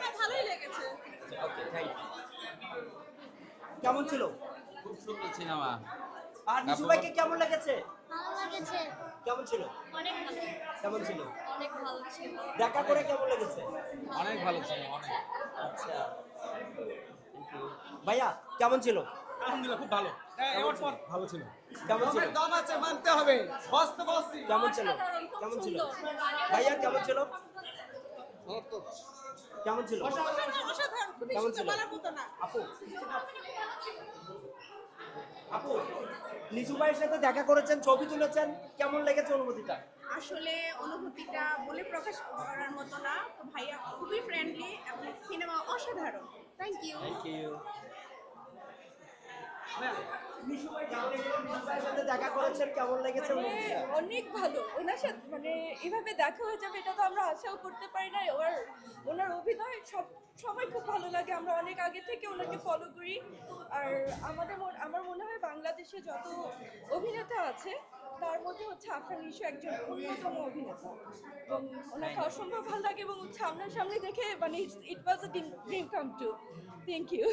হ্যাঁ, ভালোই লেগেছে। ওকে, থ্যাংক ইউ। কেমন ছিল? খুব সুন্দর সিনেমা। আর নিশু ভাইকে কেমন লেগেছে? ভালো লেগেছে। কেমন ছিল? অনেক ভালো। কেমন ছিল? অনেক ভালো ছিল। দেখা করে কেমন লেগেছে? অনেক ভালো ছিল, অনেক। আচ্ছা, ভাইয়া কেমন ছিল? আলহামদুলিল্লাহ খুব ভালো। এবার পর ভালো ছিল। কেমন ছিল? দাম আছে মানতে হবে। বসতে বসছি। কেমন ছিল? অসাধারণ, খুব কেমন ছিল? সুন্দর। ভাইয়া কেমন ছিল? কেমন ছিল? অসাধারণ, খুবই কেমন সুন্দর, ছিল? বলার মতো না। আপু, আপু, নিশু ভাইয়ের সাথে দেখা করেছেন, ছবি তুলেছেন, কেমন লেগেছে অনুভূতিটা? আসলে অনুভূতিটা বলে প্রকাশ করার মতো না। তো ভাইয়া খুবই ফ্রেন্ডলি এবং সিনেমা অসাধারণ। Thank you. Thank you. Nishu ভাইয়ের সাথে দেখা করেছেন, কেমন লেগেছে অনুভূতিটা? অনেক ভালো। ওনার সাথে মানে এভাবে দেখা হয়ে যাবে এটা তো আমরা আশাও করতে পারি না। ওনার অভিনয় সব সময় খুব ভালো লাগে। আমরা অনেক আগে থেকে ওনাকে ফলো করি। আর আমার মনে হয় বাংলাদেশে যত অভিনেতা আছে তার মধ্যে হচ্ছে আফরান নিশু একজন অন্যতম অভিনেতা। এবং ওনাকে অসম্ভব ভালো লাগে এবং সামনাসামনি দেখে মানে it was a dream come true. Thank you.